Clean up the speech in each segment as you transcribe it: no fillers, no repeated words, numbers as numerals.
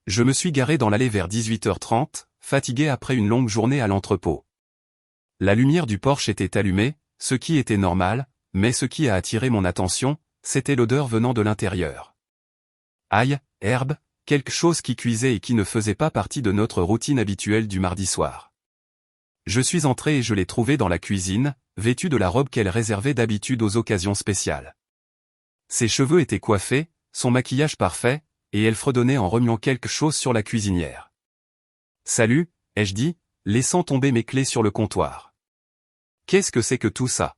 Je me suis garé dans l'allée vers 18h30, fatigué après une longue journée à l'entrepôt. La lumière du Porsche était allumée, ce qui était normal, mais ce qui a attiré mon attention, c'était l'odeur venant de l'intérieur. Ail, herbe, quelque chose qui cuisait et qui ne faisait pas partie de notre routine habituelle du mardi soir. Je suis entré et je l'ai trouvée dans la cuisine, vêtue de la robe qu'elle réservait d'habitude aux occasions spéciales. Ses cheveux étaient coiffés, son maquillage parfait, et elle fredonnait en remuant quelque chose sur la cuisinière. « Salut », ai-je dit, laissant tomber mes clés sur le comptoir. « Qu'est-ce que c'est que tout ça ?»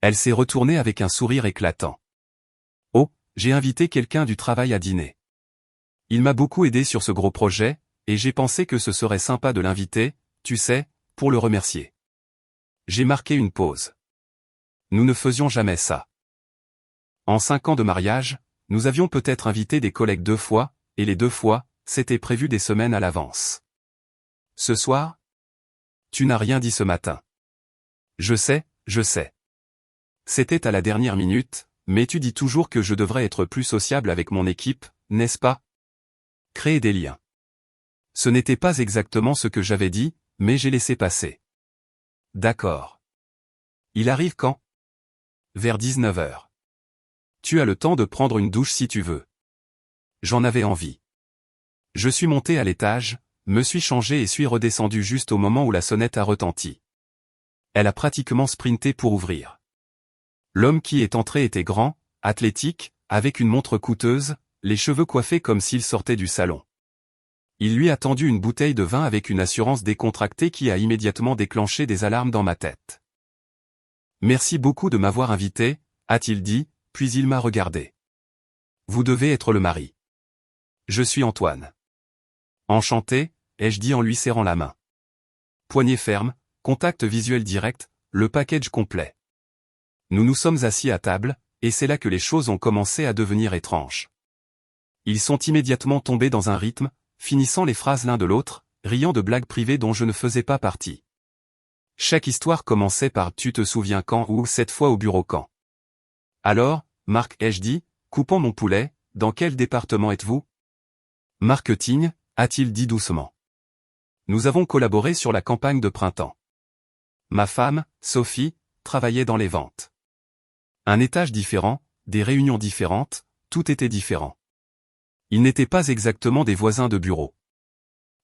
Elle s'est retournée avec un sourire éclatant. « Oh, j'ai invité quelqu'un du travail à dîner. Il m'a beaucoup aidé sur ce gros projet, et j'ai pensé que ce serait sympa de l'inviter, tu sais, pour le remercier. » J'ai marqué une pause. Nous ne faisions jamais ça. En 5 ans de mariage, nous avions peut-être invité des collègues 2 fois, et les 2 fois, c'était prévu des semaines à l'avance. Ce soir? Tu n'as rien dit ce matin. Je sais, je sais. C'était à la dernière minute, mais tu dis toujours que je devrais être plus sociable avec mon équipe, n'est-ce pas? Créer des liens. Ce n'était pas exactement ce que j'avais dit, mais j'ai laissé passer. D'accord. Il arrive quand? Vers 19h. Tu as le temps de prendre une douche si tu veux. J'en avais envie. Je suis monté à l'étage, me suis changé et suis redescendu juste au moment où la sonnette a retenti. Elle a pratiquement sprinté pour ouvrir. L'homme qui est entré était grand, athlétique, avec une montre coûteuse, les cheveux coiffés comme s'il sortait du salon. Il lui a tendu une bouteille de vin avec une assurance décontractée qui a immédiatement déclenché des alarmes dans ma tête. « Merci beaucoup de m'avoir invité », a-t-il dit, puis il m'a regardé. « Vous devez être le mari. »« Je suis Antoine. »« Enchanté », ai-je dit en lui serrant la main. Poignée ferme, contact visuel direct, le package complet. Nous nous sommes assis à table, et c'est là que les choses ont commencé à devenir étranges. Ils sont immédiatement tombés dans un rythme, finissant les phrases l'un de l'autre, riant de blagues privées dont je ne faisais pas partie. Chaque histoire commençait par « Tu te souviens quand » ou « Cette fois au bureau quand ». Alors, Marc, ai-je dit, coupant mon poulet, dans quel département êtes-vous? Marketing, a-t-il dit doucement. Nous avons collaboré sur la campagne de printemps. Ma femme, Sophie, travaillait dans les ventes. Un étage différent, des réunions différentes, tout était différent. Ils n'étaient pas exactement des voisins de bureau.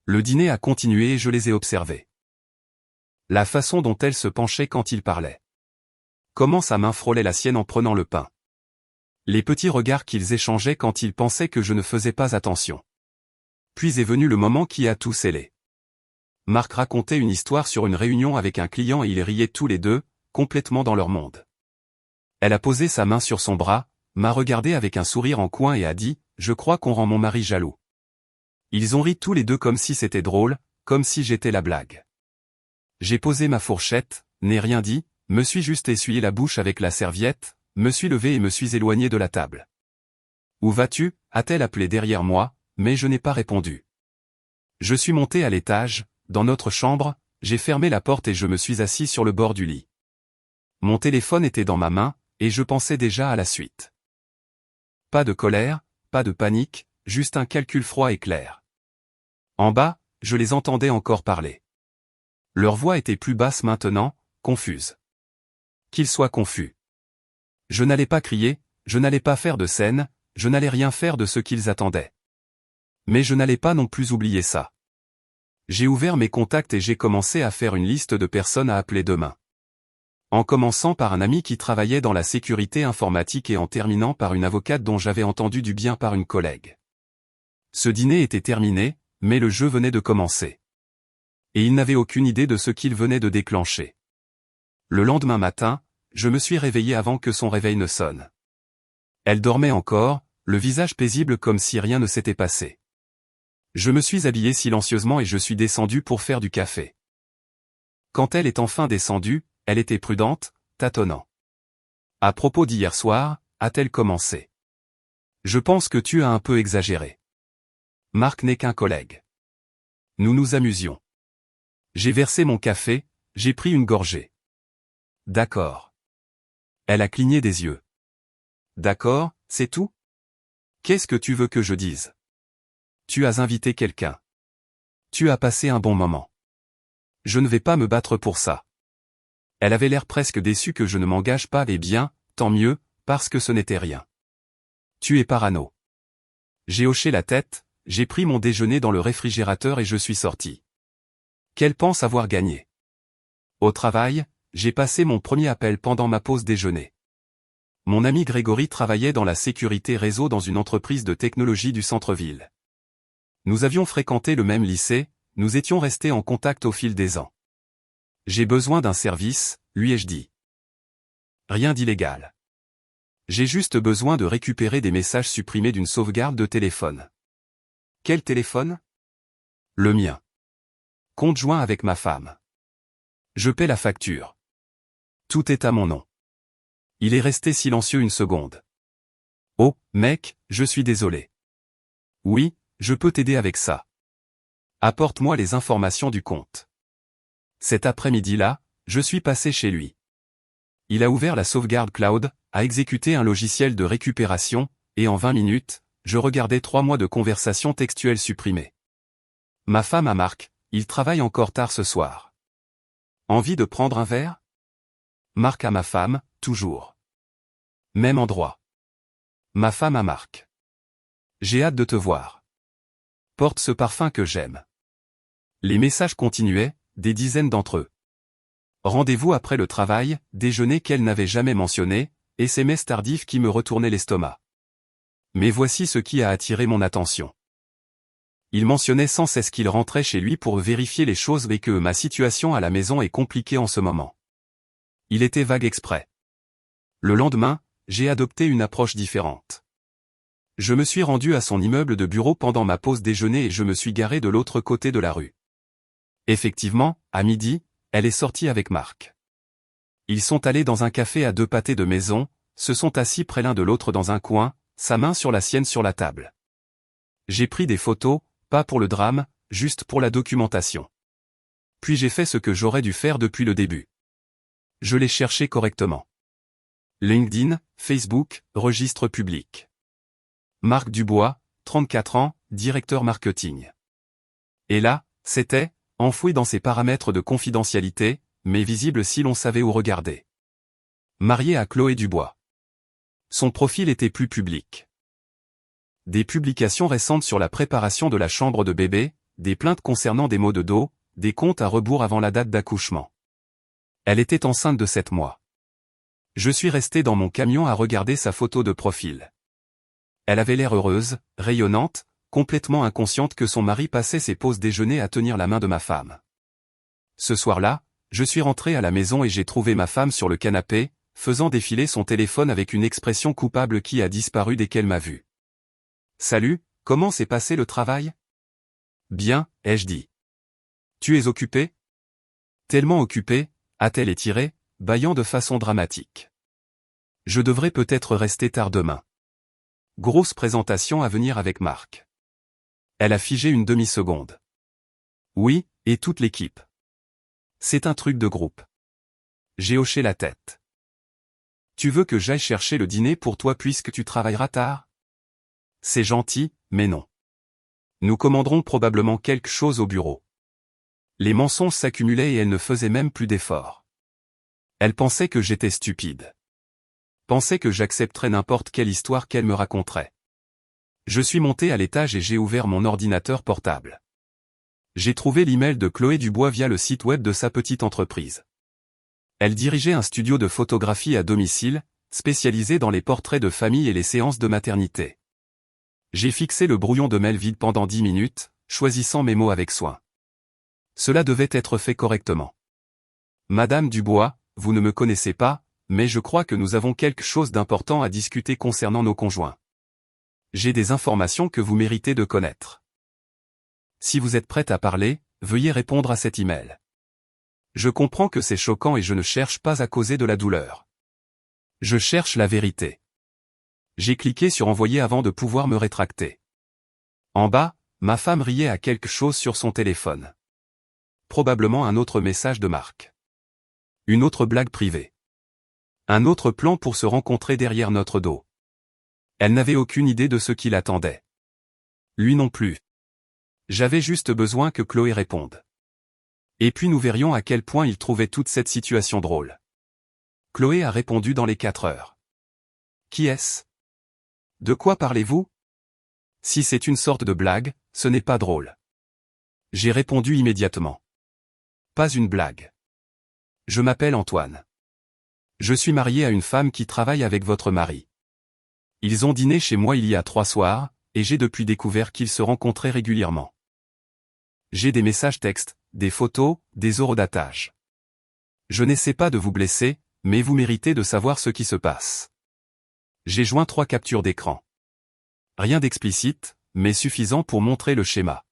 Le dîner a continué et je les ai observés. La façon dont elle se penchait quand il parlait. Comment sa main frôlait la sienne en prenant le pain. Les petits regards qu'ils échangeaient quand ils pensaient que je ne faisais pas attention. Puis est venu le moment qui a tout scellé. Marc racontait une histoire sur une réunion avec un client et ils riaient tous les deux, complètement dans leur monde. Elle a posé sa main sur son bras, m'a regardé avec un sourire en coin et a dit « Je crois qu'on rend mon mari jaloux ». Ils ont ri tous les deux comme si c'était drôle, comme si j'étais la blague. J'ai posé ma fourchette, n'ai rien dit, me suis juste essuyé la bouche avec la serviette, me suis levé et me suis éloigné de la table. « Où vas-tu » a-t-elle appelé derrière moi, mais je n'ai pas répondu. Je suis monté à l'étage, dans notre chambre, j'ai fermé la porte et je me suis assis sur le bord du lit. Mon téléphone était dans ma main, et je pensais déjà à la suite. Pas de colère, pas de panique, juste un calcul froid et clair. En bas, je les entendais encore parler. Leur voix était plus basse maintenant, confuse. Qu'ils soient confus. Je n'allais pas crier, je n'allais pas faire de scène, je n'allais rien faire de ce qu'ils attendaient. Mais je n'allais pas non plus oublier ça. J'ai ouvert mes contacts et j'ai commencé à faire une liste de personnes à appeler demain. En commençant par un ami qui travaillait dans la sécurité informatique et en terminant par une avocate dont j'avais entendu du bien par une collègue. Ce dîner était terminé, mais le jeu venait de commencer. Et il n'avait aucune idée de ce qu'il venait de déclencher. Le lendemain matin, je me suis réveillé avant que son réveil ne sonne. Elle dormait encore, le visage paisible comme si rien ne s'était passé. Je me suis habillé silencieusement et je suis descendu pour faire du café. Quand elle est enfin descendue, elle était prudente, tâtonnant. « À propos d'hier soir » a-t-elle commencé. « Je pense que tu as un peu exagéré. Marc n'est qu'un collègue. Nous nous amusions. » J'ai versé mon café, j'ai pris une gorgée. « D'accord. » Elle a cligné des yeux. « D'accord, c'est tout? Qu'est-ce que tu veux que je dise? » tu as invité quelqu'un. Tu as passé un bon moment. Je ne vais pas me battre pour ça. Elle avait l'air presque déçue que je ne m'engage pas, et bien, tant mieux, parce que ce n'était rien. Tu es parano. J'ai hoché la tête, j'ai pris mon déjeuner dans le réfrigérateur et je suis sorti. Qu'elle pense avoir gagné. Au travail, j'ai passé mon premier appel pendant ma pause déjeuner. Mon ami Grégory travaillait dans la sécurité réseau dans une entreprise de technologie du centre-ville. Nous avions fréquenté le même lycée, nous étions restés en contact au fil des ans. J'ai besoin d'un service, lui ai-je dit. Rien d'illégal. J'ai juste besoin de récupérer des messages supprimés d'une sauvegarde de téléphone. Quel téléphone? Le mien. Compte joint avec ma femme. Je paie la facture. Tout est à mon nom. Il est resté silencieux une seconde. Oh, mec, je suis désolé. Oui, je peux t'aider avec ça. Apporte-moi les informations du compte. Cet après-midi-là, je suis passé chez lui. Il a ouvert la sauvegarde cloud, a exécuté un logiciel de récupération, et en 20 minutes, je regardais 3 mois de conversations textuelles supprimées. Ma femme à Marc, il travaille encore tard ce soir. Envie de prendre un verre? Marc à ma femme, toujours. Même endroit. Ma femme à Marc. J'ai hâte de te voir. Porte ce parfum que j'aime. Les messages continuaient, des dizaines d'entre eux. Rendez-vous après le travail, déjeuner qu'elle n'avait jamais mentionné, SMS tardif qui me retournait l'estomac. Mais voici ce qui a attiré mon attention. Il mentionnait sans cesse qu'il rentrait chez lui pour vérifier les choses et que ma situation à la maison est compliquée en ce moment. Il était vague exprès. Le lendemain, j'ai adopté une approche différente. Je me suis rendu à son immeuble de bureau pendant ma pause déjeuner et je me suis garé de l'autre côté de la rue. Effectivement, à midi, elle est sortie avec Marc. Ils sont allés dans un café à 2 pâtés de maison, se sont assis près l'un de l'autre dans un coin, sa main sur la sienne sur la table. J'ai pris des photos, pas pour le drame, juste pour la documentation. Puis j'ai fait ce que j'aurais dû faire depuis le début. Je l'ai cherché correctement. LinkedIn, Facebook, registre public. Marc Dubois, 34 ans, directeur marketing. Et là, c'était, enfoui dans ses paramètres de confidentialité, mais visible si l'on savait où regarder. Marié à Chloé Dubois. Son profil était plus public. Des publications récentes sur la préparation de la chambre de bébé, des plaintes concernant des maux de dos, des comptes à rebours avant la date d'accouchement. Elle était enceinte de 7 mois. Je suis resté dans mon camion à regarder sa photo de profil. Elle avait l'air heureuse, rayonnante, complètement inconsciente que son mari passait ses pauses déjeuner à tenir la main de ma femme. Ce soir-là, je suis rentré à la maison et j'ai trouvé ma femme sur le canapé, faisant défiler son téléphone avec une expression coupable qui a disparu dès qu'elle m'a vu. « Salut, comment s'est passé le travail ?»« Bien, ai-je dit. »« Tu es occupé ?»« Tellement occupé, a-t-elle étiré, bâillant de façon dramatique. »« Je devrais peut-être rester tard demain. » Grosse présentation à venir avec Marc. Elle a figé une demi-seconde. Oui, et toute l'équipe. C'est un truc de groupe. J'ai hoché la tête. Tu veux que j'aille chercher le dîner pour toi puisque tu travailleras tard? C'est gentil, mais non. Nous commanderons probablement quelque chose au bureau. Les mensonges s'accumulaient et elle ne faisait même plus d'efforts. Elle pensait que j'étais stupide. Pensait que j'accepterais n'importe quelle histoire qu'elle me raconterait. Je suis monté à l'étage et j'ai ouvert mon ordinateur portable. J'ai trouvé l'email de Chloé Dubois via le site web de sa petite entreprise. Elle dirigeait un studio de photographie à domicile, spécialisé dans les portraits de famille et les séances de maternité. J'ai fixé le brouillon de mail vide pendant 10 minutes, choisissant mes mots avec soin. Cela devait être fait correctement. Madame Dubois, vous ne me connaissez pas, mais je crois que nous avons quelque chose d'important à discuter concernant nos conjoints. J'ai des informations que vous méritez de connaître. Si vous êtes prête à parler, veuillez répondre à cet email. Je comprends que c'est choquant et je ne cherche pas à causer de la douleur. Je cherche la vérité. J'ai cliqué sur envoyer avant de pouvoir me rétracter. En bas, ma femme riait à quelque chose sur son téléphone. Probablement un autre message de Marc. Une autre blague privée. Un autre plan pour se rencontrer derrière notre dos. Elle n'avait aucune idée de ce qui l'attendait. Lui non plus. J'avais juste besoin que Chloé réponde. Et puis nous verrions à quel point il trouvait toute cette situation drôle. Chloé a répondu dans les 4 heures. Qui est-ce? De quoi parlez-vous? Si c'est une sorte de blague, ce n'est pas drôle. J'ai répondu immédiatement. Pas une blague. Je m'appelle Antoine. Je suis marié à une femme qui travaille avec votre mari. Ils ont dîné chez moi il y a 3 soirs, et j'ai depuis découvert qu'ils se rencontraient régulièrement. J'ai des messages textes, des photos, des horodatages. Je n'essaie pas de vous blesser, mais vous méritez de savoir ce qui se passe. J'ai joint 3 captures d'écran. Rien d'explicite, mais suffisant pour montrer le schéma.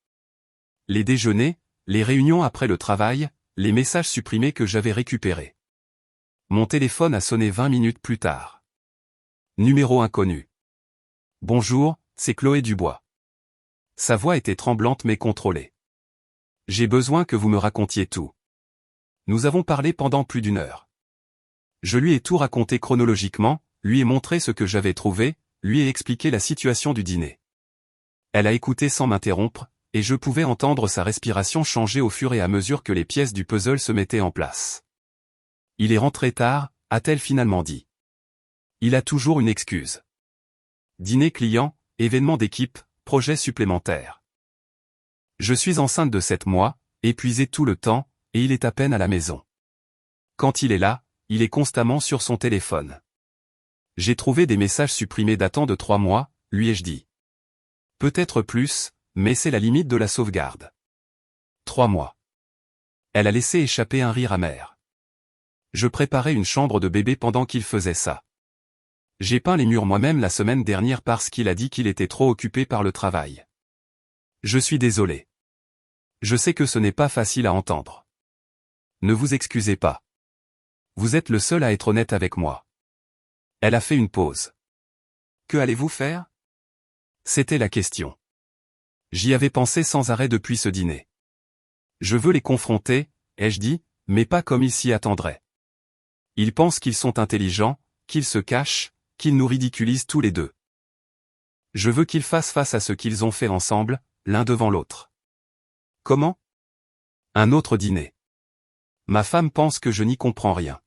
Les déjeuners, les réunions après le travail, les messages supprimés que j'avais récupérés. Mon téléphone a sonné 20 minutes plus tard. Numéro inconnu. Bonjour, c'est Chloé Dubois. Sa voix était tremblante mais contrôlée. J'ai besoin que vous me racontiez tout. Nous avons parlé pendant plus d'1 heure. Je lui ai tout raconté chronologiquement, lui ai montré ce que j'avais trouvé, lui ai expliqué la situation du dîner. Elle a écouté sans m'interrompre, et je pouvais entendre sa respiration changer au fur et à mesure que les pièces du puzzle se mettaient en place. Il est rentré tard, a-t-elle finalement dit. Il a toujours une excuse. Dîner client, événement d'équipe, projet supplémentaire. Je suis enceinte de 7 mois, épuisée tout le temps, et il est à peine à la maison. Quand il est là, il est constamment sur son téléphone. J'ai trouvé des messages supprimés datant de 3 mois, lui ai-je dit. Peut-être plus, mais c'est la limite de la sauvegarde. 3 mois. Elle a laissé échapper un rire amer. Je préparais une chambre de bébé pendant qu'il faisait ça. J'ai peint les murs moi-même la semaine dernière parce qu'il a dit qu'il était trop occupé par le travail. Je suis désolé. Je sais que ce n'est pas facile à entendre. Ne vous excusez pas. Vous êtes le seul à être honnête avec moi. Elle a fait une pause. Que allez-vous faire? C'était la question. J'y avais pensé sans arrêt depuis ce dîner. Je veux les confronter, ai-je dit, mais pas comme ils s'y attendraient. Ils pensent qu'ils sont intelligents, qu'ils se cachent, qu'ils nous ridiculisent tous les deux. Je veux qu'ils fassent face à ce qu'ils ont fait ensemble, l'un devant l'autre. Comment? Un autre dîner. Ma femme pense que je n'y comprends rien.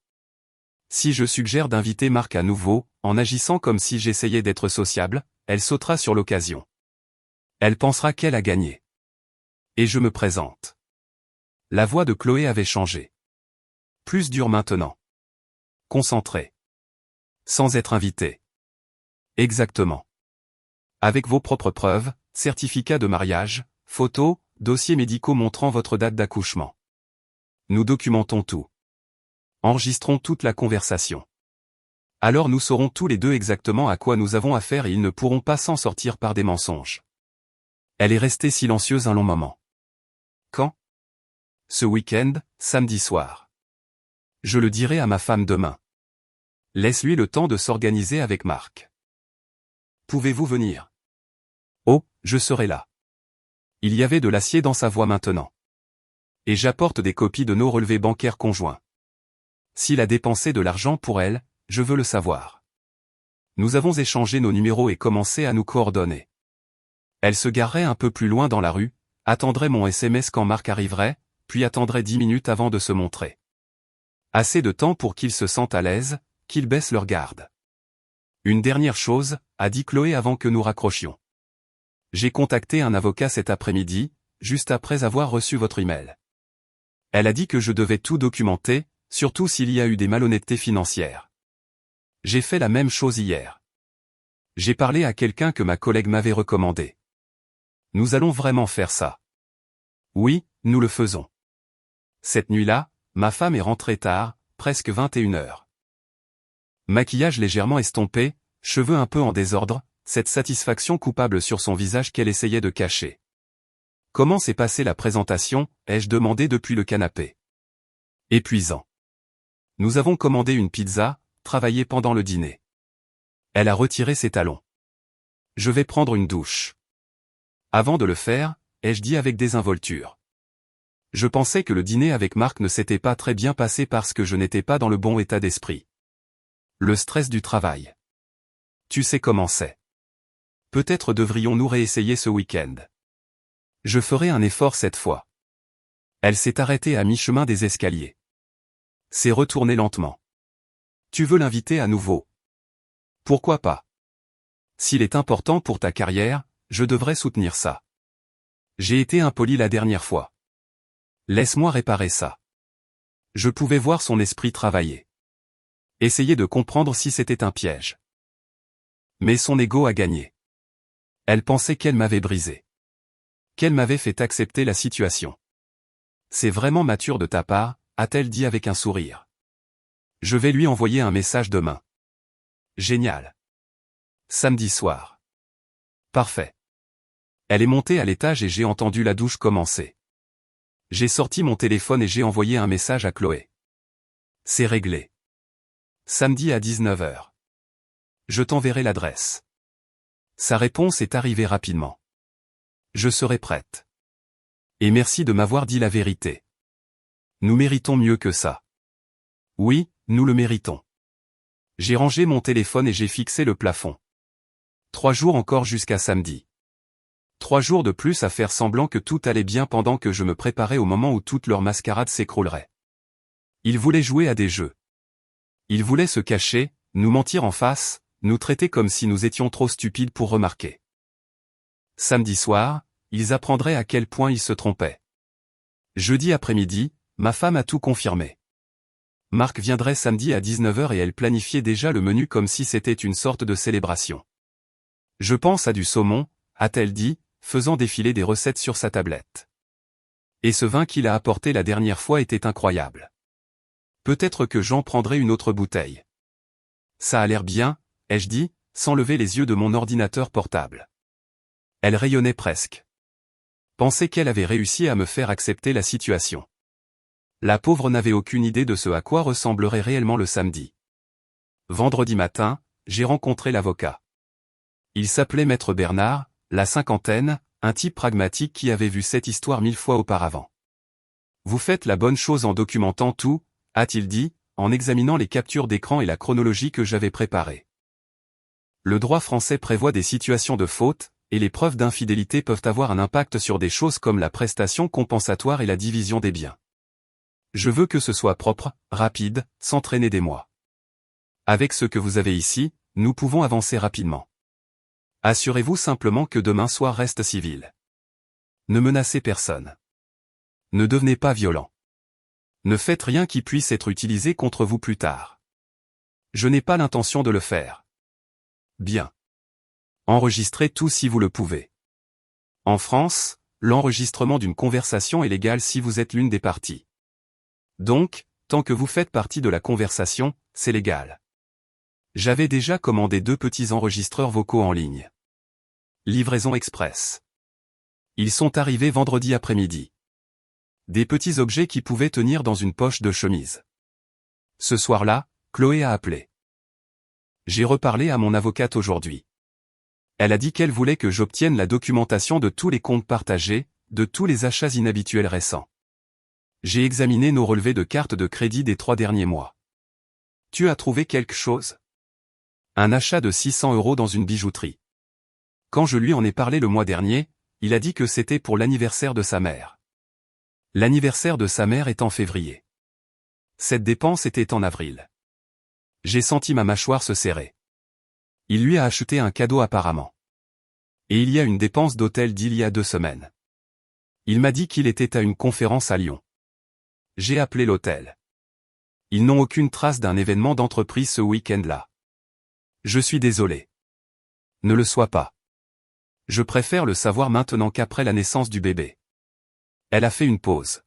Si je suggère d'inviter Marc à nouveau, en agissant comme si j'essayais d'être sociable, elle sautera sur l'occasion. Elle pensera qu'elle a gagné. Et je me présente. La voix de Chloé avait changé. Plus dure maintenant. Concentrée. Sans être invité. Exactement. Avec vos propres preuves, certificat de mariage, photos, dossiers médicaux montrant votre date d'accouchement. Nous documentons tout. Enregistrons toute la conversation. Alors nous saurons tous les deux exactement à quoi nous avons affaire et ils ne pourront pas s'en sortir par des mensonges. Elle est restée silencieuse un long moment. Quand? Ce week-end, samedi soir. Je le dirai à ma femme demain. Laisse-lui le temps de s'organiser avec Marc. Pouvez-vous venir? Oh, je serai là. Il y avait de l'acier dans sa voix maintenant. Et j'apporte des copies de nos relevés bancaires conjoints. S'il a dépensé de l'argent pour elle, je veux le savoir. Nous avons échangé nos numéros et commencé à nous coordonner. Elle se garerait un peu plus loin dans la rue, attendrait mon SMS quand Marc arriverait, puis attendrait 10 minutes avant de se montrer. Assez de temps pour qu'ils se sentent à l'aise, qu'ils baissent leur garde. Une dernière chose, a dit Chloé avant que nous raccrochions. J'ai contacté un avocat cet après-midi, juste après avoir reçu votre email. Elle a dit que je devais tout documenter, surtout s'il y a eu des malhonnêtetés financières. J'ai fait la même chose hier. J'ai parlé à quelqu'un que ma collègue m'avait recommandé. Nous allons vraiment faire ça. Oui, nous le faisons. Cette nuit-là, ma femme est rentrée tard, presque 21 heures. Maquillage légèrement estompé, cheveux un peu en désordre, cette satisfaction coupable sur son visage qu'elle essayait de cacher. Comment s'est passée la présentation, ai-je demandé depuis le canapé. Épuisant. Nous avons commandé une pizza, travaillé pendant le dîner. Elle a retiré ses talons. Je vais prendre une douche. Avant de le faire, ai-je dit avec désinvolture. Je pensais que le dîner avec Marc ne s'était pas très bien passé parce que je n'étais pas dans le bon état d'esprit. Le stress du travail. Tu sais comment c'est. Peut-être devrions-nous réessayer ce week-end. Je ferai un effort cette fois. Elle s'est arrêtée à mi-chemin des escaliers. S'est retournée lentement. Tu veux l'inviter à nouveau? Pourquoi pas? S'il est important pour ta carrière, je devrais soutenir ça. J'ai été impoli la dernière fois. Laisse-moi réparer ça. Je pouvais voir son esprit travailler. Essayer de comprendre si c'était un piège. Mais son ego a gagné. Elle pensait qu'elle m'avait brisé. Qu'elle m'avait fait accepter la situation. C'est vraiment mature de ta part, a-t-elle dit avec un sourire. Je vais lui envoyer un message demain. Génial. Samedi soir. Parfait. Elle est montée à l'étage et j'ai entendu la douche commencer. J'ai sorti mon téléphone et j'ai envoyé un message à Chloé. C'est réglé. Samedi à 19 h. Je t'enverrai l'adresse. Sa réponse est arrivée rapidement. Je serai prête. Et merci de m'avoir dit la vérité. Nous méritons mieux que ça. Oui, nous le méritons. J'ai rangé mon téléphone et j'ai fixé le plafond. 3 jours encore jusqu'à samedi. 3 jours de plus à faire semblant que tout allait bien pendant que je me préparais au moment où toute leur mascarade s'écroulerait. Ils voulaient jouer à des jeux. Ils voulaient se cacher, nous mentir en face, nous traiter comme si nous étions trop stupides pour remarquer. Samedi soir, ils apprendraient à quel point ils se trompaient. Jeudi après-midi, ma femme a tout confirmé. Marc viendrait samedi à 19 h et elle planifiait déjà le menu comme si c'était une sorte de célébration. Je pense à du saumon, a-t-elle dit, faisant défiler des recettes sur sa tablette. Et ce vin qu'il a apporté la dernière fois était incroyable. Peut-être que j'en prendrai une autre bouteille. Ça a l'air bien, ai-je dit, sans lever les yeux de mon ordinateur portable. Elle rayonnait presque. Pensais qu'elle avait réussi à me faire accepter la situation. La pauvre n'avait aucune idée de ce à quoi ressemblerait réellement le samedi. Vendredi matin, j'ai rencontré l'avocat. Il s'appelait Maître Bernard, la cinquantaine, un type pragmatique qui avait vu cette histoire 1000 fois auparavant. Vous faites la bonne chose en documentant tout, a-t-il dit, en examinant les captures d'écran et la chronologie que j'avais préparée. Le droit français prévoit des situations de faute, et les preuves d'infidélité peuvent avoir un impact sur des choses comme la prestation compensatoire et la division des biens. Je veux que ce soit propre, rapide, sans traîner des mois. Avec ce que vous avez ici, nous pouvons avancer rapidement. Assurez-vous simplement que demain soir reste civil. Ne menacez personne. Ne devenez pas violent. Ne faites rien qui puisse être utilisé contre vous plus tard. Je n'ai pas l'intention de le faire. Bien. Enregistrez tout si vous le pouvez. En France, l'enregistrement d'une conversation est légal si vous êtes l'une des parties. Donc, tant que vous faites partie de la conversation, c'est légal. J'avais déjà commandé 2 petits enregistreurs vocaux en ligne. Livraison express. Ils sont arrivés vendredi après-midi. Des petits objets qui pouvaient tenir dans une poche de chemise. Ce soir-là, Chloé a appelé. J'ai reparlé à mon avocate aujourd'hui. Elle a dit qu'elle voulait que j'obtienne la documentation de tous les comptes partagés, de tous les achats inhabituels récents. J'ai examiné nos relevés de cartes de crédit des 3 derniers mois. Tu as trouvé quelque chose? Un achat de 600 € dans une bijouterie. Quand je lui en ai parlé le mois dernier, il a dit que c'était pour l'anniversaire de sa mère. L'anniversaire de sa mère est en février. Cette dépense était en avril. J'ai senti ma mâchoire se serrer. Il lui a acheté un cadeau apparemment. Et il y a une dépense d'hôtel d'il y a 2 semaines. Il m'a dit qu'il était à une conférence à Lyon. J'ai appelé l'hôtel. Ils n'ont aucune trace d'un événement d'entreprise ce week-end-là. Je suis désolé. Ne le sois pas. Je préfère le savoir maintenant qu'après la naissance du bébé. Elle a fait une pause.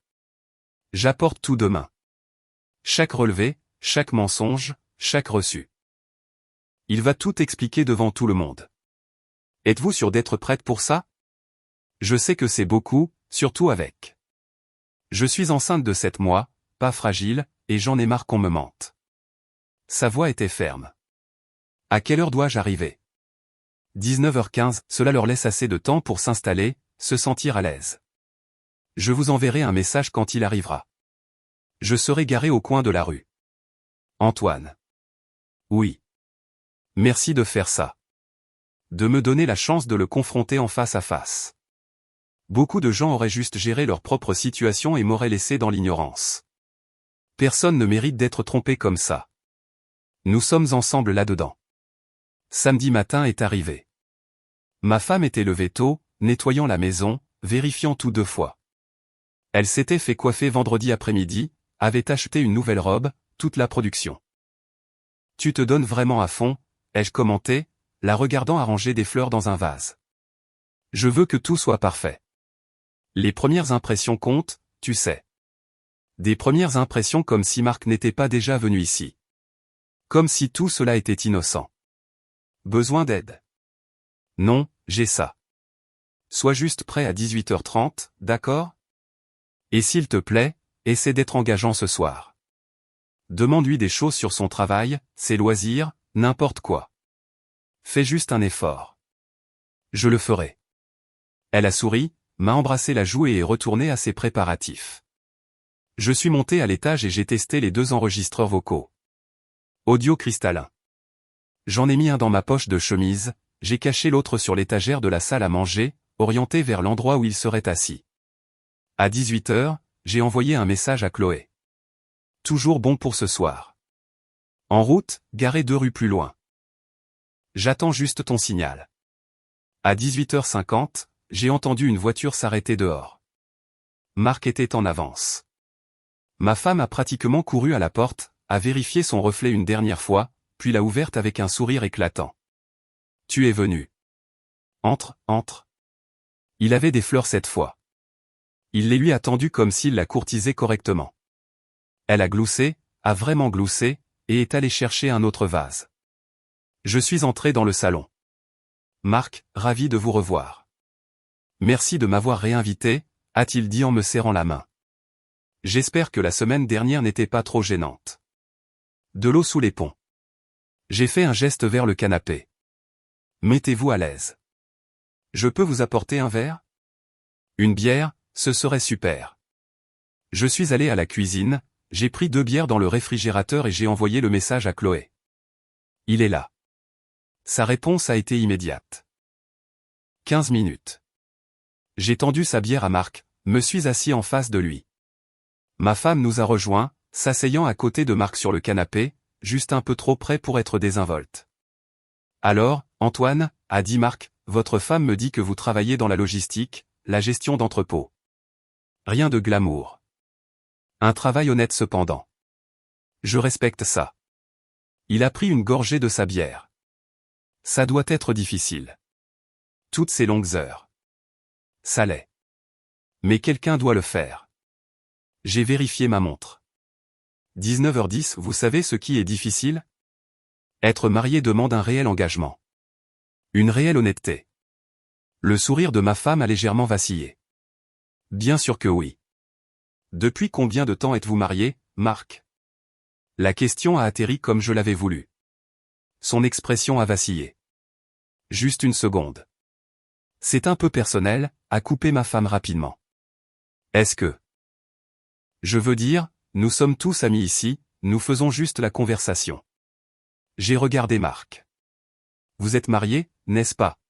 J'apporte tout demain. Chaque relevé, chaque mensonge, chaque reçu. Il va tout expliquer devant tout le monde. Êtes-vous sûr d'être prête pour ça? Je sais que c'est beaucoup, surtout avec. Je suis enceinte de 7 mois, pas fragile, et j'en ai marre qu'on me mente. Sa voix était ferme. À quelle heure dois-je arriver? 19h15, cela leur laisse assez de temps pour s'installer, se sentir à l'aise. Je vous enverrai un message quand il arrivera. Je serai garé au coin de la rue. Antoine. Oui. Merci de faire ça. De me donner la chance de le confronter en face à face. Beaucoup de gens auraient juste géré leur propre situation et m'auraient laissé dans l'ignorance. Personne ne mérite d'être trompé comme ça. Nous sommes ensemble là-dedans. Samedi matin est arrivé. Ma femme était levée tôt, nettoyant la maison, vérifiant tout 2 fois. Elle s'était fait coiffer vendredi après-midi, avait acheté une nouvelle robe, toute la production. Tu te donnes vraiment à fond, ai-je commenté, la regardant arranger des fleurs dans un vase. Je veux que tout soit parfait. Les premières impressions comptent, tu sais. Des premières impressions comme si Marc n'était pas déjà venu ici. Comme si tout cela était innocent. Besoin d'aide? Non, j'ai ça. Sois juste prêt à 18h30, d'accord? Et s'il te plaît, essaie d'être engageant ce soir. Demande-lui des choses sur son travail, ses loisirs, n'importe quoi. Fais juste un effort. Je le ferai. Elle a souri, m'a embrassé la joue et est retournée à ses préparatifs. Je suis monté à l'étage et j'ai testé les 2 enregistreurs vocaux. Audio cristallin. J'en ai mis un dans ma poche de chemise, j'ai caché l'autre sur l'étagère de la salle à manger, orienté vers l'endroit où il serait assis. À 18h, j'ai envoyé un message à Chloé. Toujours bon pour ce soir. En route, garé 2 rues plus loin. J'attends juste ton signal. À 18h50, j'ai entendu une voiture s'arrêter dehors. Marc était en avance. Ma femme a pratiquement couru à la porte, a vérifié son reflet une dernière fois, puis l'a ouverte avec un sourire éclatant. Tu es venu. Entre, entre. Il avait des fleurs cette fois. Il les lui a tendues comme s'il la courtisait correctement. Elle a gloussé, a vraiment gloussé, et est allée chercher un autre vase. Je suis entré dans le salon. Marc, ravi de vous revoir. Merci de m'avoir réinvité, a-t-il dit en me serrant la main. J'espère que la semaine dernière n'était pas trop gênante. De l'eau sous les ponts. J'ai fait un geste vers le canapé. Mettez-vous à l'aise. Je peux vous apporter un verre? Une bière, ce serait super. Je suis allé à la cuisine, j'ai pris 2 bières dans le réfrigérateur et j'ai envoyé le message à Chloé. Il est là. Sa réponse a été immédiate. 15 minutes. J'ai tendu sa bière à Marc, me suis assis en face de lui. Ma femme nous a rejoints, s'asseyant à côté de Marc sur le canapé, juste un peu trop près pour être désinvolte. Alors, Antoine, a dit Marc, votre femme me dit que vous travaillez dans la logistique, la gestion d'entrepôt. Rien de glamour. Un travail honnête cependant. Je respecte ça. Il a pris une gorgée de sa bière. Ça doit être difficile. Toutes ces longues heures. Ça l'est. Mais quelqu'un doit le faire. J'ai vérifié ma montre. 19h10, vous savez ce qui est difficile? Être marié demande un réel engagement. Une réelle honnêteté. Le sourire de ma femme a légèrement vacillé. Bien sûr que oui. Depuis combien de temps êtes-vous marié, Marc? La question a atterri comme je l'avais voulu. Son expression a vacillé. Juste une seconde. C'est un peu personnel, a coupé ma femme rapidement. Est-ce que... Je veux dire, nous sommes tous amis ici, nous faisons juste la conversation. J'ai regardé Marc. Vous êtes marié, n'est-ce pas?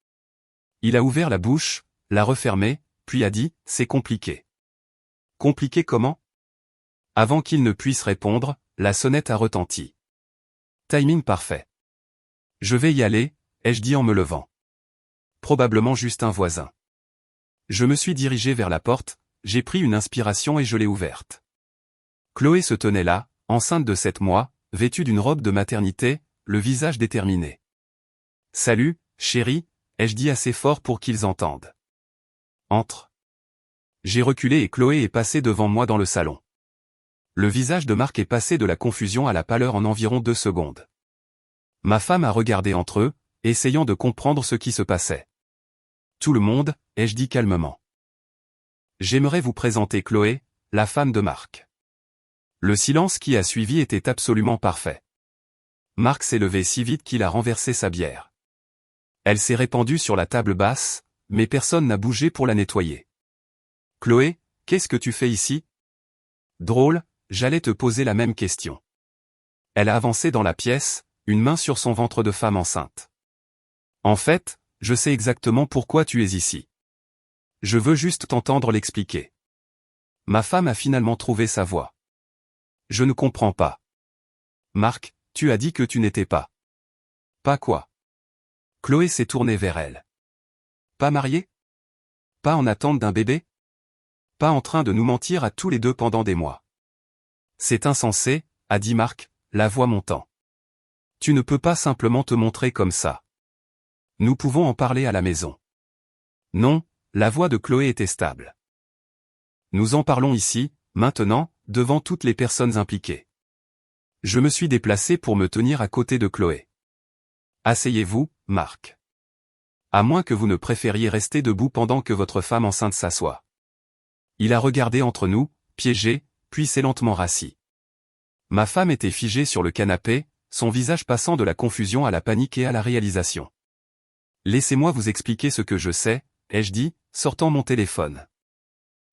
Il a ouvert la bouche, l'a refermée, puis a dit, c'est compliqué. Compliqué comment? Avant qu'il ne puisse répondre, la sonnette a retenti. Timing parfait. Je vais y aller, ai-je dit en me levant. Probablement juste un voisin. Je me suis dirigé vers la porte, j'ai pris une inspiration et je l'ai ouverte. Chloé se tenait là, enceinte de 7 mois, vêtue d'une robe de maternité, le visage déterminé. Salut, chérie, ai-je dit assez fort pour qu'ils entendent. Entre. J'ai reculé et Chloé est passée devant moi dans le salon. Le visage de Marc est passé de la confusion à la pâleur en environ 2 secondes. Ma femme a regardé entre eux, essayant de comprendre ce qui se passait. Tout le monde, ai-je dit calmement. J'aimerais vous présenter Chloé, la femme de Marc. Le silence qui a suivi était absolument parfait. Marc s'est levé si vite qu'il a renversé sa bière. Elle s'est répandue sur la table basse, mais personne n'a bougé pour la nettoyer. Chloé, qu'est-ce que tu fais ici? Drôle, j'allais te poser la même question. Elle a avancé dans la pièce, une main sur son ventre de femme enceinte. En fait, je sais exactement pourquoi tu es ici. Je veux juste t'entendre l'expliquer. Ma femme a finalement trouvé sa voie. Je ne comprends pas. Marc, tu as dit que tu n'étais pas. Pas quoi? Chloé s'est tournée vers elle. Pas mariée? Pas en attente d'un bébé? Pas en train de nous mentir à tous les deux pendant des mois? C'est insensé, a dit Marc, la voix montant. Tu ne peux pas simplement te montrer comme ça. Nous pouvons en parler à la maison. Non, la voix de Chloé était stable. Nous en parlons ici, maintenant, devant toutes les personnes impliquées. Je me suis déplacé pour me tenir à côté de Chloé. Asseyez-vous, Marc. À moins que vous ne préfériez rester debout pendant que votre femme enceinte s'assoit. Il a regardé entre nous, piégé, puis s'est lentement rassis. Ma femme était figée sur le canapé, son visage passant de la confusion à la panique et à la réalisation. Laissez-moi vous expliquer ce que je sais, ai-je dit, sortant mon téléphone.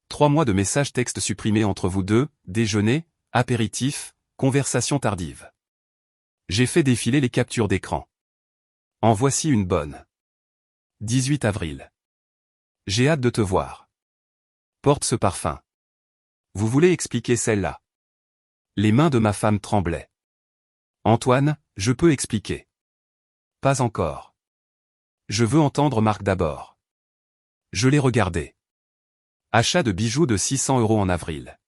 3 mois de messages textes supprimés entre vous deux, déjeuner, apéritif, conversation tardive. J'ai fait défiler les captures d'écran. En voici une bonne. 18 avril. J'ai hâte de te voir. Porte ce parfum. Vous voulez expliquer celle-là? Les mains de ma femme tremblaient. Antoine, je peux expliquer. Pas encore. Je veux entendre Marc d'abord. Je l'ai regardé. Achat de bijoux de 600 € en avril.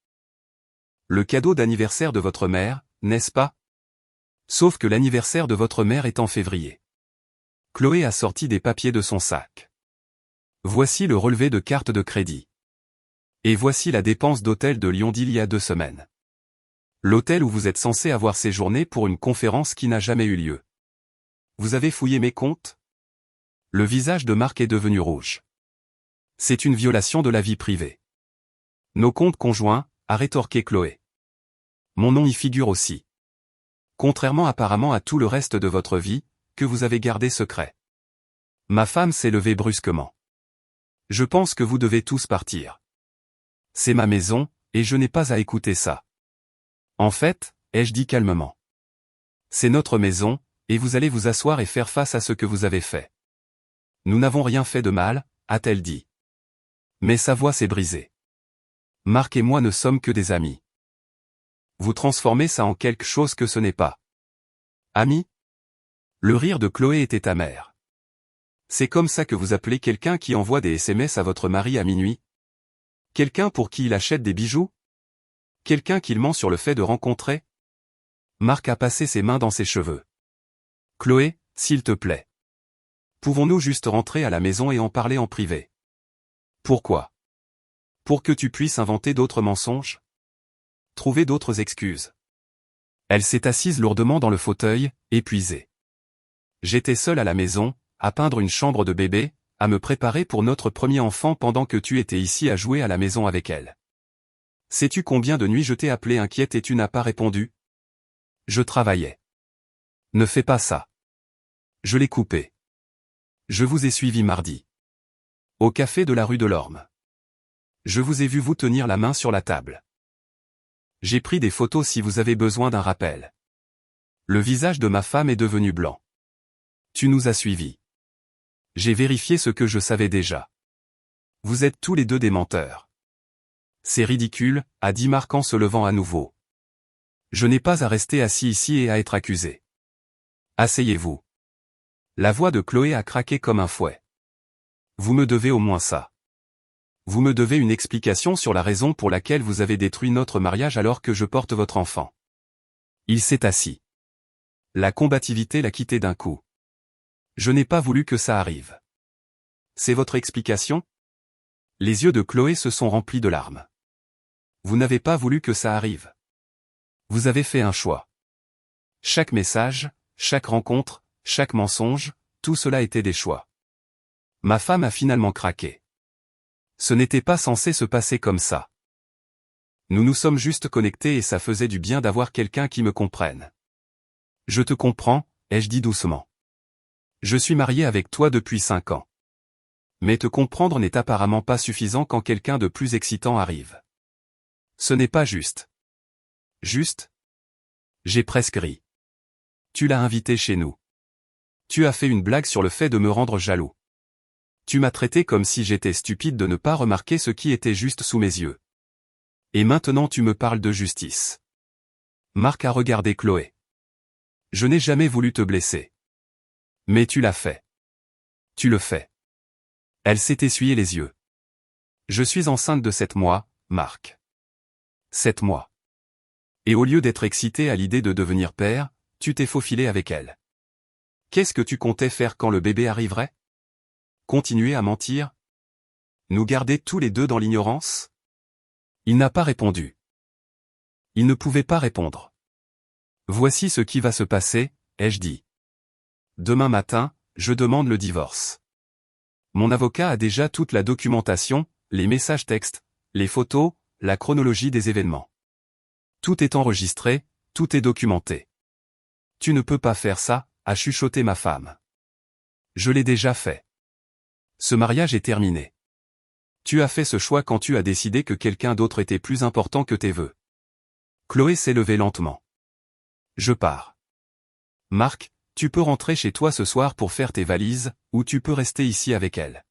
Le cadeau d'anniversaire de votre mère, n'est-ce pas? Sauf que l'anniversaire de votre mère est en février. Chloé a sorti des papiers de son sac. Voici le relevé de carte de crédit. Et voici la dépense d'hôtel de Lyon d'il y a 2 semaines. L'hôtel où vous êtes censé avoir séjourné pour une conférence qui n'a jamais eu lieu. Vous avez fouillé mes comptes? Le visage de Marc est devenu rouge. C'est une violation de la vie privée. Nos comptes conjoints, a rétorqué Chloé. Mon nom y figure aussi. Contrairement apparemment à tout le reste de votre vie, que vous avez gardé secret. Ma femme s'est levée brusquement. Je pense que vous devez tous partir. C'est ma maison, et je n'ai pas à écouter ça. En fait, ai-je dit calmement. C'est notre maison, et vous allez vous asseoir et faire face à ce que vous avez fait. Nous n'avons rien fait de mal, a-t-elle dit. Mais sa voix s'est brisée. Marc et moi ne sommes que des amis. Vous transformez ça en quelque chose que ce n'est pas. Amis? Le rire de Chloé était amer. C'est comme ça que vous appelez quelqu'un qui envoie des SMS à votre mari à minuit? Quelqu'un pour qui il achète des bijoux? Quelqu'un qu'il ment sur le fait de rencontrer? Marc a passé ses mains dans ses cheveux. Chloé, s'il te plaît. Pouvons-nous juste rentrer à la maison et en parler en privé? Pourquoi? Pour que tu puisses inventer d'autres mensonges? Trouver d'autres excuses? Elle s'est assise lourdement dans le fauteuil, épuisée. J'étais seul à la maison, à peindre une chambre de bébé, à me préparer pour notre premier enfant pendant que tu étais ici à jouer à la maison avec elle. Sais-tu combien de nuits je t'ai appelé inquiète et tu n'as pas répondu? Je travaillais. Ne fais pas ça. Je l'ai coupé. Je vous ai suivi mardi. Au café de la rue de l'Orme. Je vous ai vu vous tenir la main sur la table. J'ai pris des photos si vous avez besoin d'un rappel. Le visage de ma femme est devenu blanc. Tu nous as suivis. J'ai vérifié ce que je savais déjà. Vous êtes tous les deux des menteurs. C'est ridicule, a dit Marc en se levant à nouveau. Je n'ai pas à rester assis ici et à être accusé. Asseyez-vous. La voix de Chloé a craqué comme un fouet. Vous me devez au moins ça. Vous me devez une explication sur la raison pour laquelle vous avez détruit notre mariage alors que je porte votre enfant. Il s'est assis. La combativité l'a quitté d'un coup. Je n'ai pas voulu que ça arrive. C'est votre explication? Les yeux de Chloé se sont remplis de larmes. Vous n'avez pas voulu que ça arrive. Vous avez fait un choix. Chaque message, chaque rencontre, chaque mensonge, tout cela était des choix. Ma femme a finalement craqué. Ce n'était pas censé se passer comme ça. Nous nous sommes juste connectés et ça faisait du bien d'avoir quelqu'un qui me comprenne. Je te comprends, ai-je dit doucement. Je suis marié avec toi depuis 5 ans. Mais te comprendre n'est apparemment pas suffisant quand quelqu'un de plus excitant arrive. Ce n'est pas juste. Juste? J'ai presque ri. Tu l'as invité chez nous. Tu as fait une blague sur le fait de me rendre jaloux. Tu m'as traité comme si j'étais stupide de ne pas remarquer ce qui était juste sous mes yeux. Et maintenant tu me parles de justice. Marc a regardé Chloé. Je n'ai jamais voulu te blesser. Mais tu l'as fait. Tu le fais. Elle s'est essuyé les yeux. Je suis enceinte de 7 mois, Marc. 7 mois. Et au lieu d'être excité à l'idée de devenir père, tu t'es faufilé avec elle. Qu'est-ce que tu comptais faire quand le bébé arriverait? Continuer à mentir? Nous garder tous les deux dans l'ignorance? Il n'a pas répondu. Il ne pouvait pas répondre. Voici ce qui va se passer, ai-je dit. Demain matin, je demande le divorce. Mon avocat a déjà toute la documentation, les messages textes, les photos, la chronologie des événements. Tout est enregistré, tout est documenté. Tu ne peux pas faire ça, a chuchoté ma femme. Je l'ai déjà fait. Ce mariage est terminé. Tu as fait ce choix quand tu as décidé que quelqu'un d'autre était plus important que tes vœux. Chloé s'est levée lentement. Je pars. Marc, tu peux rentrer chez toi ce soir pour faire tes valises, ou tu peux rester ici avec elle.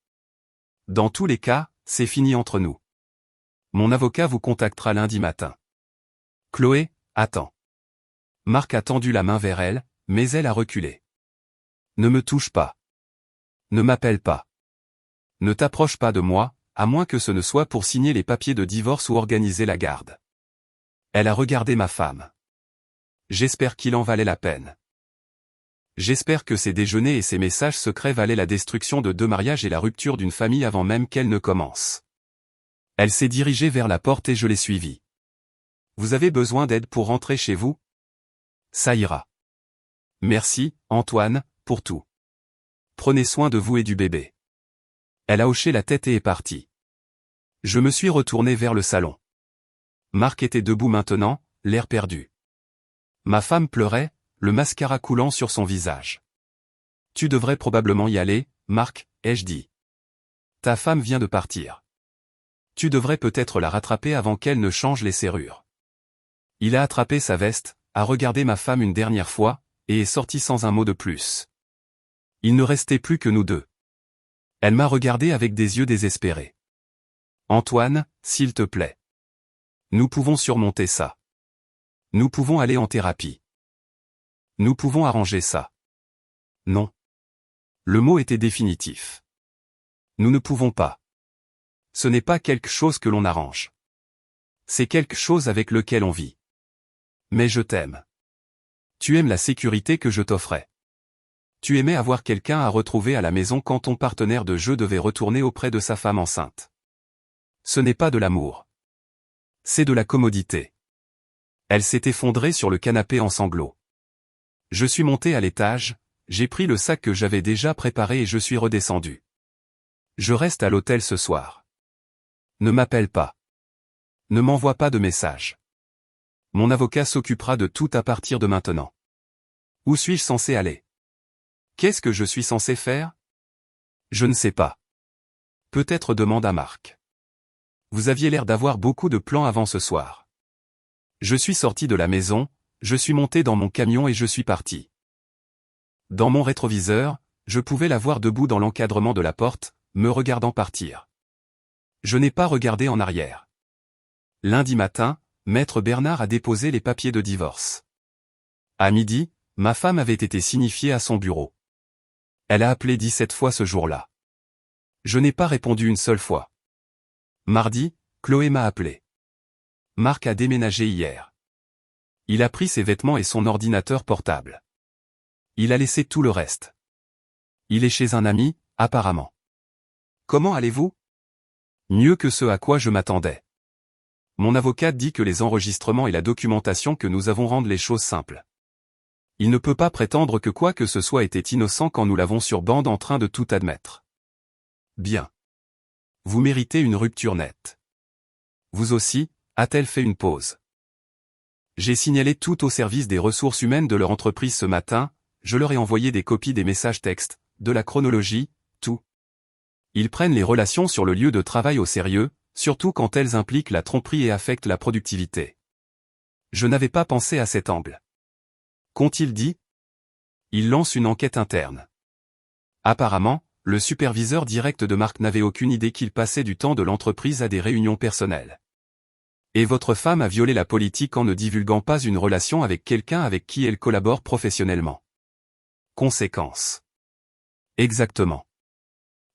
Dans tous les cas, c'est fini entre nous. Mon avocat vous contactera lundi matin. Chloé, attends. Marc a tendu la main vers elle, mais elle a reculé. Ne me touche pas. Ne m'appelle pas. Ne t'approche pas de moi, à moins que ce ne soit pour signer les papiers de divorce ou organiser la garde. Elle a regardé ma femme. J'espère qu'il en valait la peine. J'espère que ces déjeuners et ces messages secrets valaient la destruction de 2 mariages et la rupture d'une famille avant même qu'elle ne commence. Elle s'est dirigée vers la porte et je l'ai suivie. Vous avez besoin d'aide pour rentrer chez vous? Ça ira. Merci, Antoine, pour tout. Prenez soin de vous et du bébé. Elle a hoché la tête et est partie. Je me suis retourné vers le salon. Marc était debout maintenant, l'air perdu. Ma femme pleurait, le mascara coulant sur son visage. Tu devrais probablement y aller, Marc, ai-je dit. Ta femme vient de partir. Tu devrais peut-être la rattraper avant qu'elle ne change les serrures. Il a attrapé sa veste, a regardé ma femme une dernière fois, et est sorti sans un mot de plus. Il ne restait plus que nous deux. Elle m'a regardé avec des yeux désespérés. Antoine, s'il te plaît. Nous pouvons surmonter ça. Nous pouvons aller en thérapie. Nous pouvons arranger ça. Non. Le mot était définitif. Nous ne pouvons pas. Ce n'est pas quelque chose que l'on arrange. C'est quelque chose avec lequel on vit. Mais je t'aime. Tu aimes la sécurité que je t'offrais. Tu aimais avoir quelqu'un à retrouver à la maison quand ton partenaire de jeu devait retourner auprès de sa femme enceinte. Ce n'est pas de l'amour. C'est de la commodité. Elle s'est effondrée sur le canapé en sanglots. Je suis monté à l'étage, j'ai pris le sac que j'avais déjà préparé et je suis redescendu. Je reste à l'hôtel ce soir. Ne m'appelle pas. Ne m'envoie pas de message. Mon avocat s'occupera de tout à partir de maintenant. Où suis-je censé aller? Qu'est-ce que je suis censé faire? Je ne sais pas. Peut-être demande à Marc. Vous aviez l'air d'avoir beaucoup de plans avant ce soir. Je suis sorti de la maison, je suis monté dans mon camion et je suis parti. Dans mon rétroviseur, je pouvais la voir debout dans l'encadrement de la porte, me regardant partir. Je n'ai pas regardé en arrière. Lundi matin, Maître Bernard a déposé les papiers de divorce. À midi, ma femme avait été signifiée à son bureau. Elle a appelé 17 fois ce jour-là. Je n'ai pas répondu une seule fois. Mardi, Chloé m'a appelé. Marc a déménagé hier. Il a pris ses vêtements et son ordinateur portable. Il a laissé tout le reste. Il est chez un ami, apparemment. Comment allez-vous? Mieux que ce à quoi je m'attendais. Mon avocat dit que les enregistrements et la documentation que nous avons rendent les choses simples. Il ne peut pas prétendre que quoi que ce soit était innocent quand nous l'avons sur bande en train de tout admettre. Bien. Vous méritez une rupture nette. Vous aussi, a-t-elle fait une pause. J'ai signalé tout au service des ressources humaines de leur entreprise ce matin, je leur ai envoyé des copies des messages textes, de la chronologie, tout. Ils prennent les relations sur le lieu de travail au sérieux, surtout quand elles impliquent la tromperie et affectent la productivité. Je n'avais pas pensé à cet angle. Qu'ont-ils dit? Ils lancent une enquête interne. Apparemment, le superviseur direct de Marc n'avait aucune idée qu'il passait du temps de l'entreprise à des réunions personnelles. Et votre femme a violé la politique en ne divulguant pas une relation avec quelqu'un avec qui elle collabore professionnellement. Conséquence. Exactement.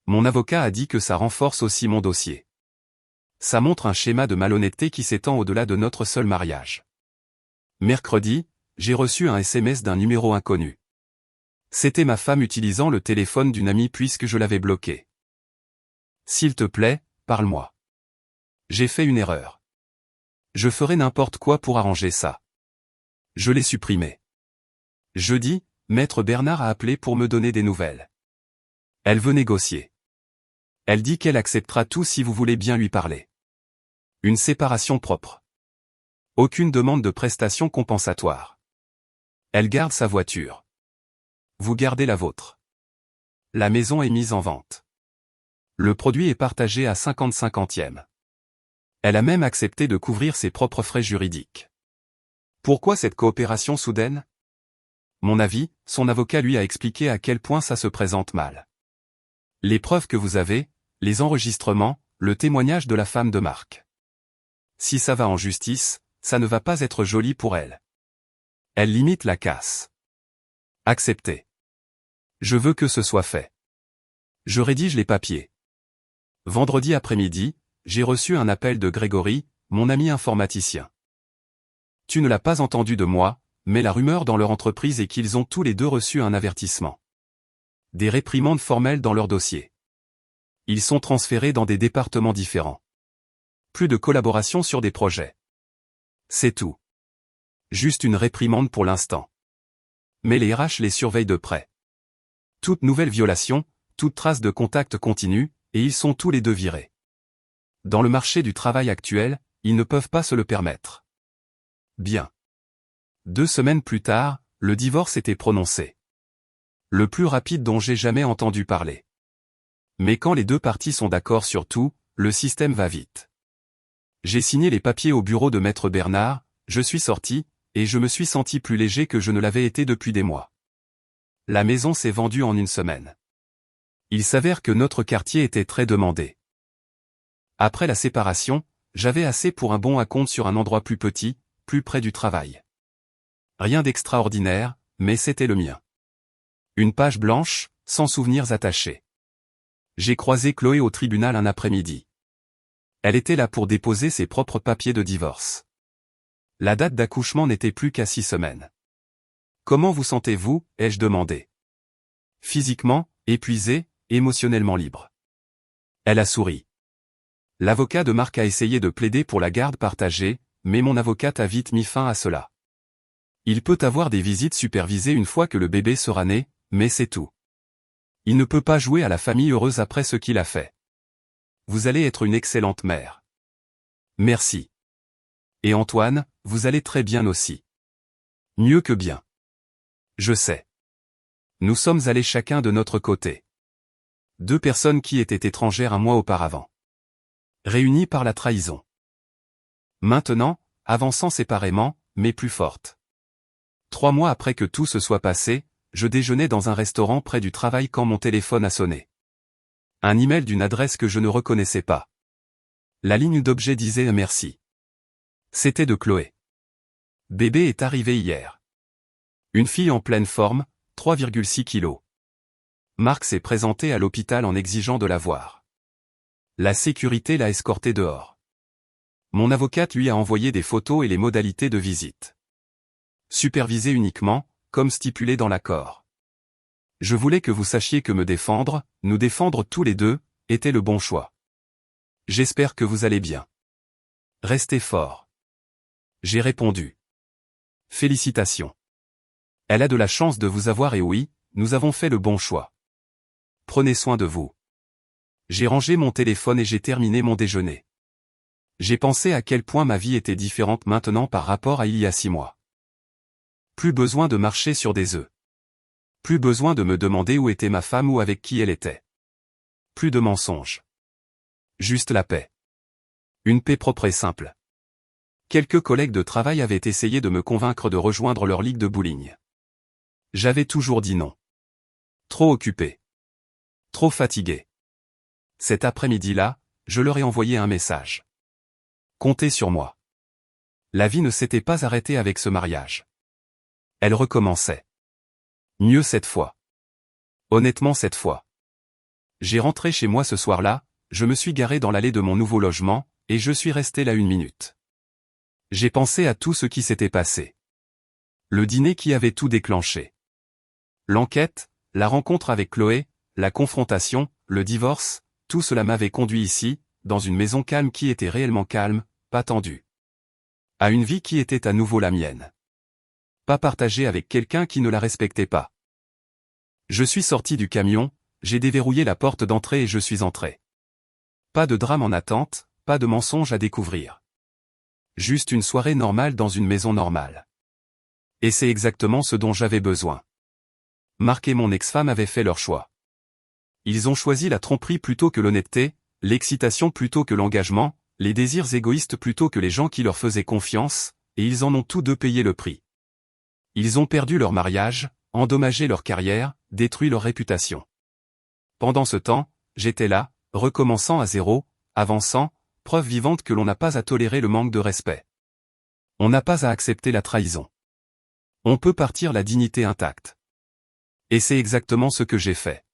Mon avocat a dit que ça renforce aussi mon dossier. Ça montre un schéma de malhonnêteté qui s'étend au-delà de notre seul mariage. Mercredi, j'ai reçu un SMS d'un numéro inconnu. C'était ma femme utilisant le téléphone d'une amie puisque je l'avais bloqué. S'il te plaît, parle-moi. J'ai fait une erreur. Je ferai n'importe quoi pour arranger ça. Je l'ai supprimé. Jeudi, Maître Bernard a appelé pour me donner des nouvelles. Elle veut négocier. Elle dit qu'elle acceptera tout si vous voulez bien lui parler. Une séparation propre. Aucune demande de prestation compensatoire. Elle garde sa voiture. Vous gardez la vôtre. La maison est mise en vente. Le produit est partagé à 50-50e. Elle a même accepté de couvrir ses propres frais juridiques. Pourquoi cette coopération soudaine? Mon avis, son avocat lui a expliqué à quel point ça se présente mal. Les preuves que vous avez, les enregistrements, le témoignage de la femme de Marc. Si ça va en justice, ça ne va pas être joli pour elle. Elle limite la casse. Acceptez. Je veux que ce soit fait. Je rédige les papiers. Vendredi après-midi, j'ai reçu un appel de Grégory, mon ami informaticien. Tu ne l'as pas entendu de moi, mais la rumeur dans leur entreprise est qu'ils ont tous les deux reçu un avertissement. Des réprimandes formelles dans leur dossier. Ils sont transférés dans des départements différents. Plus de collaboration sur des projets. C'est tout. Juste une réprimande pour l'instant. Mais les RH les surveillent de près. Toute nouvelle violation, toute trace de contact continue, et ils sont tous les deux virés. Dans le marché du travail actuel, ils ne peuvent pas se le permettre. Bien. 2 semaines plus tard, le divorce était prononcé. Le plus rapide dont j'ai jamais entendu parler. Mais quand les deux parties sont d'accord sur tout, le système va vite. J'ai signé les papiers au bureau de Maître Bernard, je suis sorti, et je me suis senti plus léger que je ne l'avais été depuis des mois. La maison s'est vendue en 1 semaine. Il s'avère que notre quartier était très demandé. Après la séparation, j'avais assez pour un bon acompte sur un endroit plus petit, plus près du travail. Rien d'extraordinaire, mais c'était le mien. Une page blanche, sans souvenirs attachés. J'ai croisé Chloé au tribunal un après-midi. Elle était là pour déposer ses propres papiers de divorce. La date d'accouchement n'était plus qu'à 6 semaines. Comment vous sentez-vous, ai-je demandé. Physiquement, épuisé, émotionnellement libre. Elle a souri. L'avocat de Marc a essayé de plaider pour la garde partagée, mais mon avocate a vite mis fin à cela. Il peut avoir des visites supervisées une fois que le bébé sera né, mais c'est tout. Il ne peut pas jouer à la famille heureuse après ce qu'il a fait. Vous allez être une excellente mère. Merci. Et Antoine, vous allez très bien aussi. Mieux que bien. Je sais. Nous sommes allés chacun de notre côté. 2 personnes qui étaient étrangères un mois auparavant. Réunies par la trahison. Maintenant, avançant séparément, mais plus fortes. 3 mois après que tout se soit passé, je déjeunais dans un restaurant près du travail quand mon téléphone a sonné. Un email d'une adresse que je ne reconnaissais pas. La ligne d'objet disait merci. C'était de Chloé. Bébé est arrivé hier. Une fille en pleine forme, 3,6 kilos. Marc s'est présenté à l'hôpital en exigeant de la voir. La sécurité l'a escorté dehors. Mon avocate lui a envoyé des photos et les modalités de visite. Supervisé uniquement, comme stipulé dans l'accord. Je voulais que vous sachiez que me défendre, nous défendre tous les deux, était le bon choix. J'espère que vous allez bien. Restez fort. J'ai répondu. Félicitations. Elle a de la chance de vous avoir et oui, nous avons fait le bon choix. Prenez soin de vous. J'ai rangé mon téléphone et j'ai terminé mon déjeuner. J'ai pensé à quel point ma vie était différente maintenant par rapport à il y a 6 mois. Plus besoin de marcher sur des œufs. Plus besoin de me demander où était ma femme ou avec qui elle était. Plus de mensonges. Juste la paix. Une paix propre et simple. Quelques collègues de travail avaient essayé de me convaincre de rejoindre leur ligue de bowling. J'avais toujours dit non. Trop occupé. Trop fatigué. Cet après-midi-là, je leur ai envoyé un message. Comptez sur moi. La vie ne s'était pas arrêtée avec ce mariage. Elle recommençait. Mieux cette fois. Honnêtement cette fois. J'ai rentré chez moi ce soir-là, je me suis garé dans l'allée de mon nouveau logement, et je suis resté là 1 minute. J'ai pensé à tout ce qui s'était passé. Le dîner qui avait tout déclenché. L'enquête, la rencontre avec Chloé, la confrontation, le divorce, tout cela m'avait conduit ici, dans une maison calme qui était réellement calme, pas tendue. À une vie qui était à nouveau la mienne. Pas partagée avec quelqu'un qui ne la respectait pas. Je suis sorti du camion, j'ai déverrouillé la porte d'entrée et je suis entré. Pas de drame en attente, pas de mensonge à découvrir. Juste une soirée normale dans une maison normale. Et c'est exactement ce dont j'avais besoin. Marc et mon ex-femme avaient fait leur choix. Ils ont choisi la tromperie plutôt que l'honnêteté, l'excitation plutôt que l'engagement, les désirs égoïstes plutôt que les gens qui leur faisaient confiance, et ils en ont tous deux payé le prix. Ils ont perdu leur mariage, endommagé leur carrière, détruit leur réputation. Pendant ce temps, j'étais là, recommençant à zéro, avançant, preuve vivante que l'on n'a pas à tolérer le manque de respect. On n'a pas à accepter la trahison. On peut partir la dignité intacte. Et c'est exactement ce que j'ai fait.